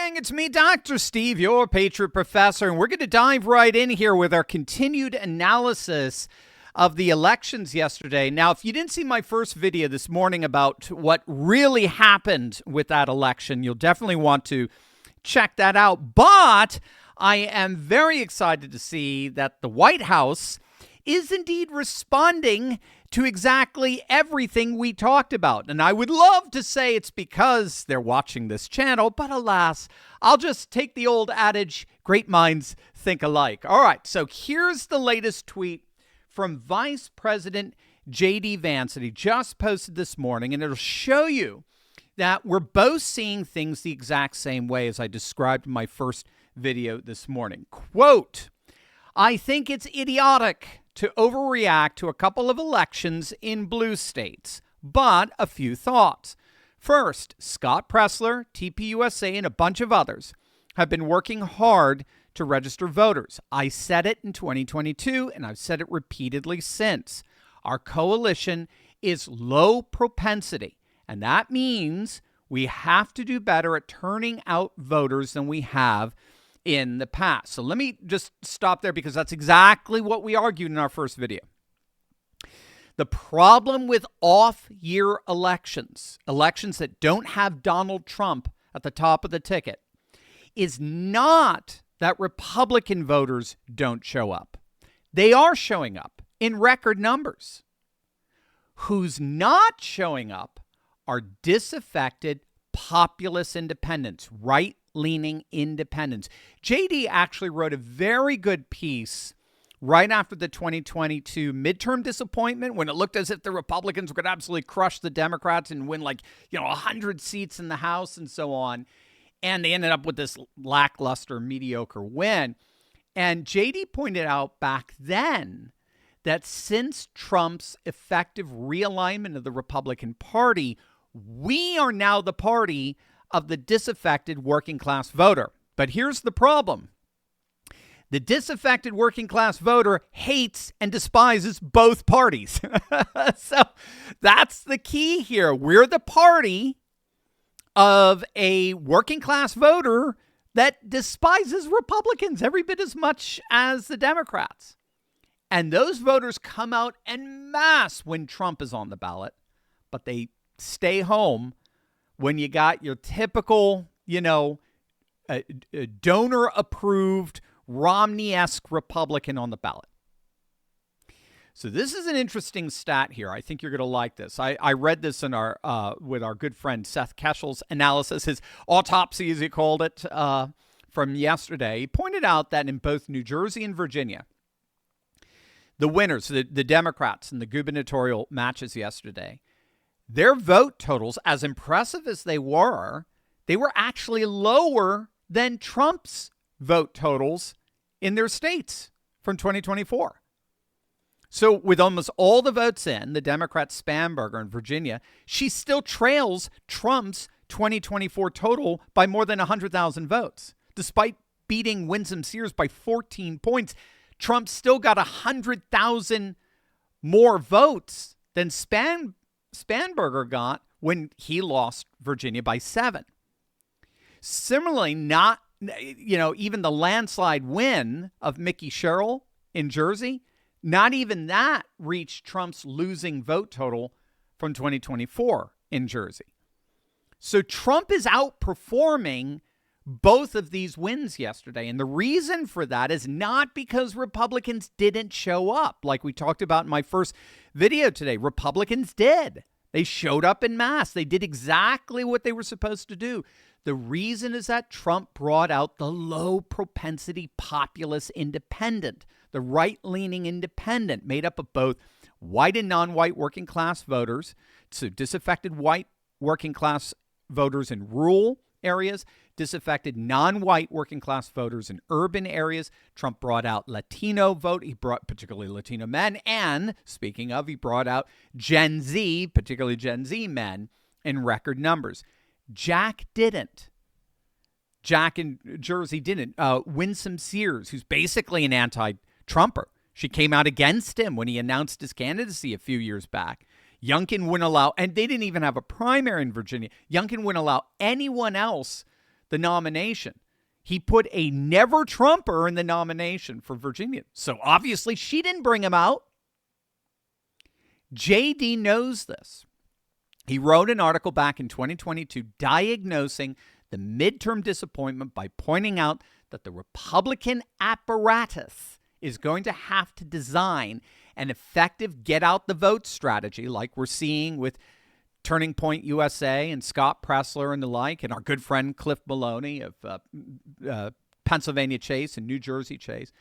gang, it's me, Dr. Steve, your Patriot Professor, and we're going to dive right in here with our continued analysis of the elections yesterday. Now, if you didn't see my first video this morning about what really happened with that election, you'll definitely want to check that out. But I am very excited to see that the White House is indeed responding to exactly everything we talked about. And I would love to say it's because they're watching this channel, but alas, I'll just take the old adage, great minds think alike. All right, so here's the latest tweet from Vice President JD Vance that he just posted this morning, and it'll show you that we're both seeing things the exact same way as I described in my first video this morning. Quote, "I think it's idiotic to overreact to a couple of elections in blue states, but a few thoughts. First, Scott Pressler, TPUSA, and a bunch of others have been working hard to register voters. I said it in 2022, and I've said it repeatedly since. Our coalition is low propensity, and that means we have to do better at turning out voters than we have in the past." So let me just stop there because that's exactly what we argued in our first video. The problem with off-year elections, elections that don't have Donald Trump at the top of the ticket, is not that Republican voters don't show up. They are showing up in record numbers. Who's not showing up are disaffected populist independents, right-leaning independents. JD actually wrote a very good piece right after the 2022 midterm disappointment when it looked as if the Republicans were going to absolutely crush the Democrats and win 100 seats in the House and so on. And they ended up with this lackluster, mediocre win. And JD pointed out back then that since Trump's effective realignment of the Republican Party, we are now the party of the disaffected working class voter. But here's the problem. The disaffected working class voter hates and despises both parties. So that's the key here. We're the party of a working class voter that despises Republicans every bit as much as the Democrats. And those voters come out en masse when Trump is on the ballot, but they stay home when you got your typical, donor-approved, Romney-esque Republican on the ballot. So this is an interesting stat here. I think you're going to like this. I read this in with our good friend Seth Keshel's analysis, his autopsy, as he called it, from yesterday. He pointed out that in both New Jersey and Virginia, the winners, the Democrats in the gubernatorial matches yesterday, their vote totals, as impressive as they were actually lower than Trump's vote totals in their states from 2024. So with almost all the votes in, the Democrat Spanberger in Virginia, she still trails Trump's 2024 total by more than 100,000 votes. Despite beating Winsome Sears by 14 points, Trump still got 100,000 more votes than Spanberger got when he lost Virginia by 7. Similarly, even the landslide win of Mickey Sherrill in Jersey, not even that reached Trump's losing vote total from 2024 in Jersey. So Trump is outperforming both of these wins yesterday. And the reason for that is not because Republicans didn't show up. Like we talked about in my first video today, Republicans did. They showed up en masse. They did exactly what they were supposed to do. The reason is that Trump brought out the low propensity populist independent, the right-leaning independent made up of both white and non-white working class voters, so disaffected white working class voters in rural areas, disaffected non-white working class voters in urban areas. Trump brought out Latino vote. He brought particularly Latino men. And speaking of, he brought out Gen Z, particularly Gen Z men in record numbers. Jack didn't. Jack in Jersey didn't. Winsome Sears, who's basically an anti-Trumper. She came out against him when he announced his candidacy a few years back. Youngkin wouldn't allow, and they didn't even have a primary in Virginia. Youngkin wouldn't allow anyone else the nomination. He put a never Trumper in the nomination for Virginia. So obviously she didn't bring him out. JD knows this. He wrote an article back in 2022 diagnosing the midterm disappointment by pointing out that the Republican apparatus is going to have to design an effective get-out-the-vote strategy like we're seeing with Turning Point USA and Scott Pressler and the like, and our good friend Cliff Maloney of Pennsylvania Chase and New Jersey Chase.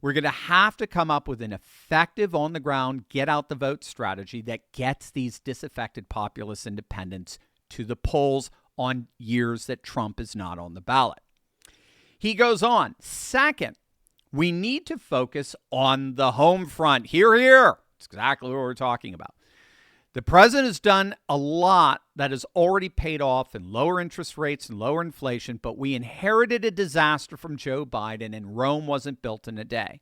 We're going to have to come up with an effective on-the-ground get-out-the-vote strategy that gets these disaffected populist independents to the polls on years that Trump is not on the ballot. He goes on, second, we need to focus on the home front. Hear, hear. It's exactly what we're talking about. The president has done a lot that has already paid off in lower interest rates and lower inflation, but we inherited a disaster from Joe Biden, and Rome wasn't built in a day.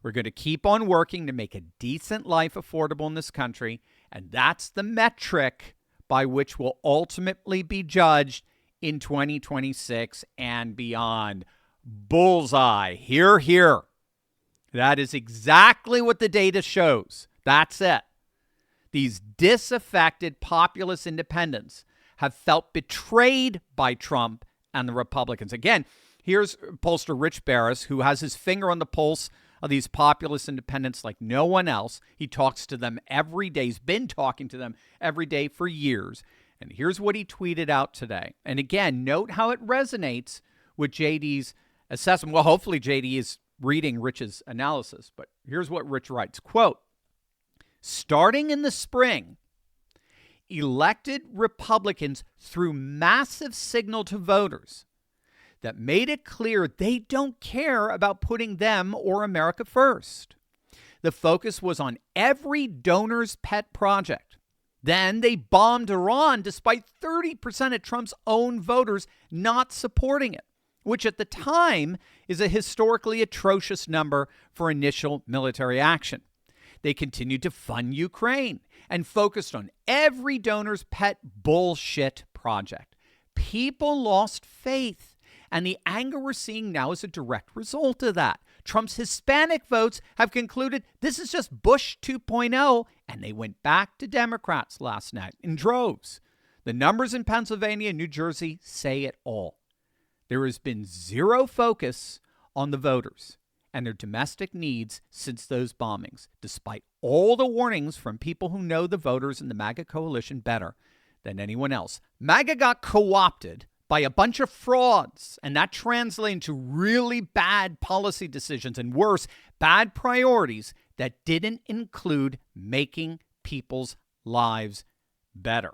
We're going to keep on working to make a decent life affordable in this country, and that's the metric by which we'll ultimately be judged in 2026 and beyond. Bullseye. Hear, hear. That is exactly what the data shows. That's it. These disaffected populist independents have felt betrayed by Trump and the Republicans. Again, here's pollster Rich Barris, who has his finger on the pulse of these populist independents like no one else. He talks to them every day. He's been talking to them every day for years. And here's what he tweeted out today. And again, note how it resonates with JD's assessment. Well, hopefully JD is reading Rich's analysis. But here's what Rich writes, quote, starting in the spring, elected Republicans threw massive signal to voters that made it clear they don't care about putting them or America first. The focus was on every donor's pet project. Then they bombed Iran despite 30% of Trump's own voters not supporting it, which at the time is a historically atrocious number for initial military action. They continued to fund Ukraine and focused on every donor's pet bullshit project. People lost faith, and the anger we're seeing now is a direct result of that. Trump's Hispanic votes have concluded this is just Bush 2.0, and they went back to Democrats last night in droves. The numbers in Pennsylvania and New Jersey say it all. There has been zero focus on the voters and their domestic needs since those bombings, despite all the warnings from people who know the voters in the MAGA coalition better than anyone else. MAGA got co-opted by a bunch of frauds, and that translated into really bad policy decisions and worse, bad priorities that didn't include making people's lives better.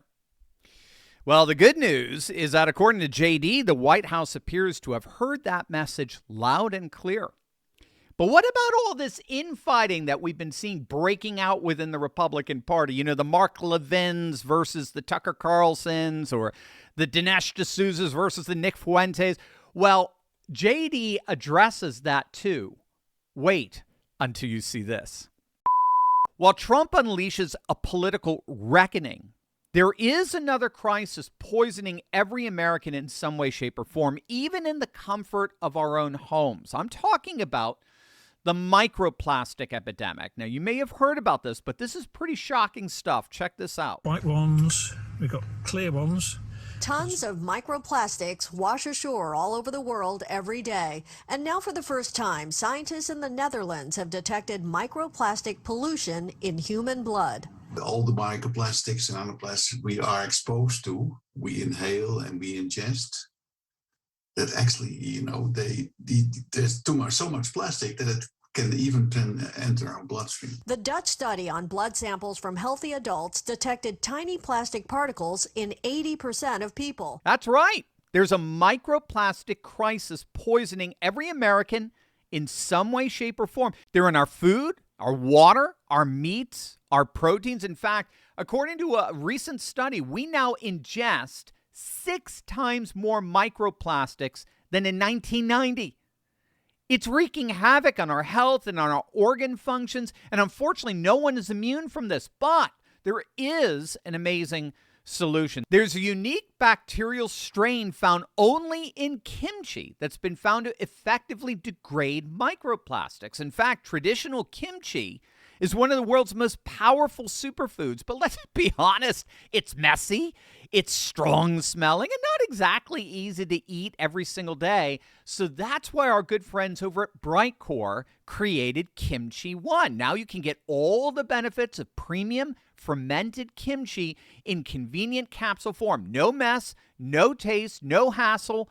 Well, the good news is that according to JD, the White House appears to have heard that message loud and clear. But what about all this infighting that we've been seeing breaking out within the Republican Party? You know, the Mark Levins versus the Tucker Carlsons, or the Dinesh D'Souza's versus the Nick Fuentes. Well, JD addresses that too. Wait until you see this. While Trump unleashes a political reckoning, there is another crisis poisoning every American in some way, shape, or form, even in the comfort of our own homes. I'm talking about the microplastic epidemic. Now, you may have heard about this, but this is pretty shocking stuff. Check this out. White ones, we've got clear ones. Tons of microplastics wash ashore all over the world every day. And now for the first time, scientists in the Netherlands have detected microplastic pollution in human blood. All the microplastics and nanoplastics we are exposed to, we inhale and we ingest, that actually, there's so much plastic that it can even enter our bloodstream. The Dutch study on blood samples from healthy adults detected tiny plastic particles in 80% of people. That's right. There's a microplastic crisis poisoning every American in some way, shape, or form. They're in our food, our water, our meats, our proteins. In fact, according to a recent study, we now ingest 6 times more microplastics than in 1990. It's wreaking havoc on our health and on our organ functions. And unfortunately, no one is immune from this. But there is an amazing solution. There's a unique bacterial strain found only in kimchi that's been found to effectively degrade microplastics. In fact, traditional kimchi is one of the world's most powerful superfoods. But let's be honest, it's messy, it's strong smelling, and not exactly easy to eat every single day. So that's why our good friends over at Brightcore created Kimchi One. Now you can get all the benefits of premium fermented kimchi in convenient capsule form. No mess, no taste, no hassle.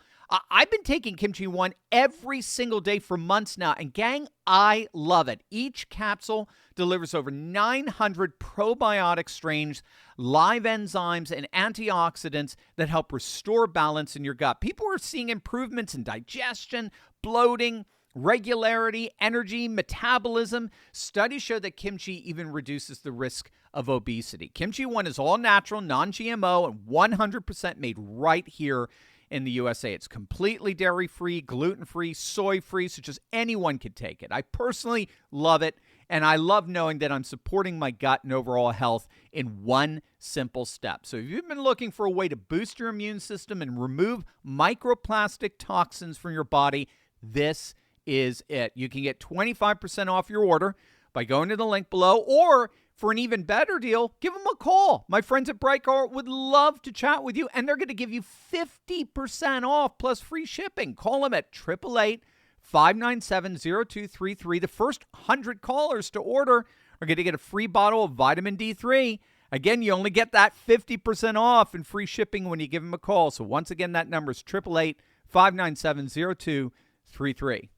I've been taking Kimchi One every single day for months now, and gang, I love it. Each capsule delivers over 900 probiotic strains, live enzymes, and antioxidants that help restore balance in your gut. People are seeing improvements in digestion, bloating, regularity, energy, metabolism. Studies show that kimchi even reduces the risk of obesity. Kimchi One is all natural, non-GMO, and 100% made right here in the USA. It's completely dairy-free, gluten-free, soy-free, so just anyone could take it. I personally love it, and I love knowing that I'm supporting my gut and overall health in one simple step. So if you've been looking for a way to boost your immune system and remove microplastic toxins from your body, this is it. You can get 25% off your order by going to the link below, or for an even better deal, give them a call. My friends at Brightcore would love to chat with you, and they're going to give you 50% off plus free shipping. Call them at 888-597-0233. The first 100 callers to order are going to get a free bottle of vitamin D3. Again, you only get that 50% off and free shipping when you give them a call. So once again, that number is 888-597-0233.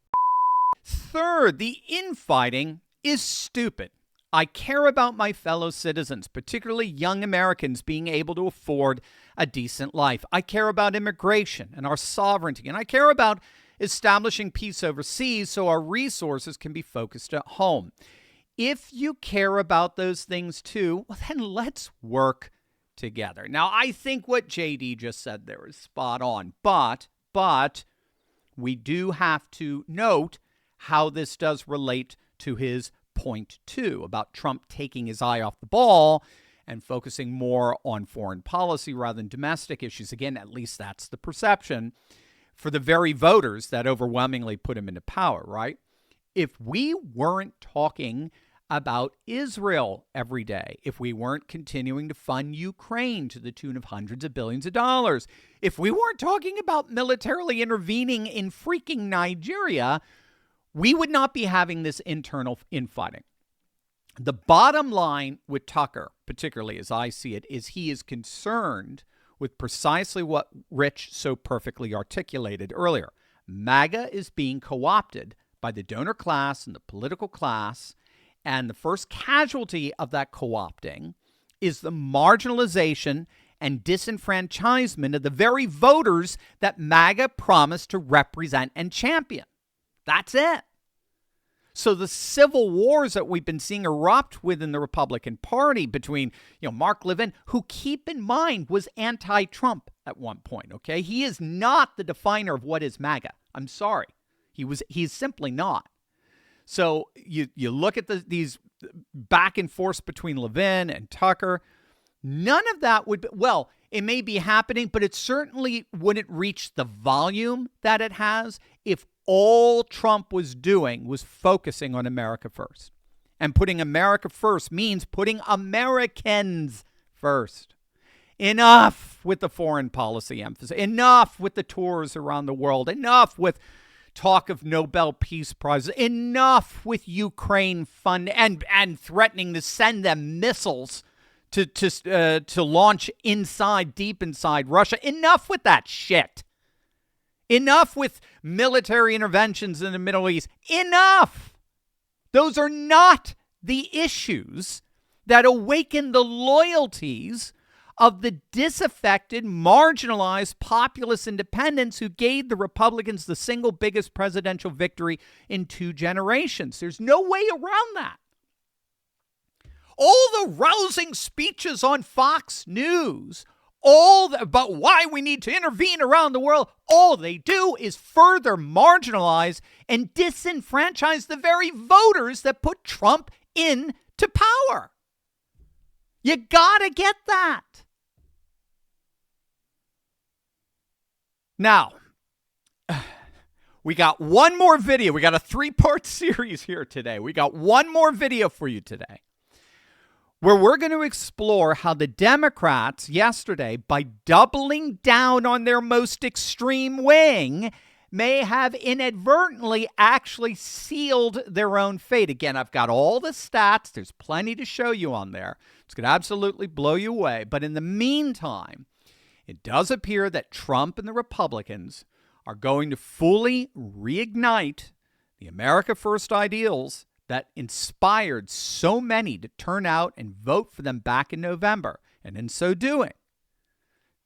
Third, the infighting is stupid. I care about my fellow citizens, particularly young Americans, being able to afford a decent life. I care about immigration and our sovereignty, and I care about establishing peace overseas so our resources can be focused at home. If you care about those things too, well, then let's work together. Now, I think what JD just said there is spot on, but we do have to note how this does relate to his point 2 about Trump taking his eye off the ball and focusing more on foreign policy rather than domestic issues. Again, at least that's the perception for the very voters that overwhelmingly put him into power, right? If we weren't talking about Israel every day, if we weren't continuing to fund Ukraine to the tune of hundreds of billions of dollars, if we weren't talking about militarily intervening in freaking Nigeria, we would not be having this internal infighting. The bottom line with Tucker, particularly as I see it, is he is concerned with precisely what Rich so perfectly articulated earlier. MAGA is being co-opted by the donor class and the political class, and the first casualty of that co-opting is the marginalization and disenfranchisement of the very voters that MAGA promised to represent and champion. That's it. So the civil wars that we've been seeing erupt within the Republican Party between, Mark Levin, who, keep in mind, was anti-Trump at one point, okay? He is not the definer of what is MAGA. I'm sorry. He's simply not. So you look at these back and forth between Levin and Tucker. None of that would be, well, it may be happening, but it certainly wouldn't reach the volume that it has if all Trump was doing was focusing on America first. And putting America first means putting Americans first. Enough with the foreign policy emphasis. Enough with the tours around the world. Enough with talk of Nobel Peace Prizes. Enough with Ukraine fund and threatening to send them missiles to launch deep inside Russia. Enough with that shit. Enough with military interventions in the Middle East. Enough. Those are not the issues that awaken the loyalties of the disaffected, marginalized, populist independents who gave the Republicans the single biggest presidential victory in 2 generations. There's no way around that. All the rousing speeches on Fox News, about why we need to intervene around the world, all they do is further marginalize and disenfranchise the very voters that put Trump into power. You gotta get that. Now, we got one more video. We got a 3-part series here today. We got one more video for you today where we're going to explore how the Democrats yesterday, by doubling down on their most extreme wing, may have inadvertently actually sealed their own fate. Again, I've got all the stats. There's plenty to show you on there. It's going to absolutely blow you away. But in the meantime, it does appear that Trump and the Republicans are going to fully reignite the America First ideals that inspired so many to turn out and vote for them back in November. And in so doing,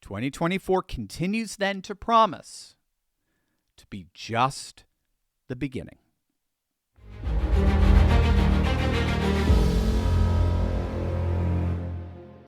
2024 continues then to promise to be just the beginning.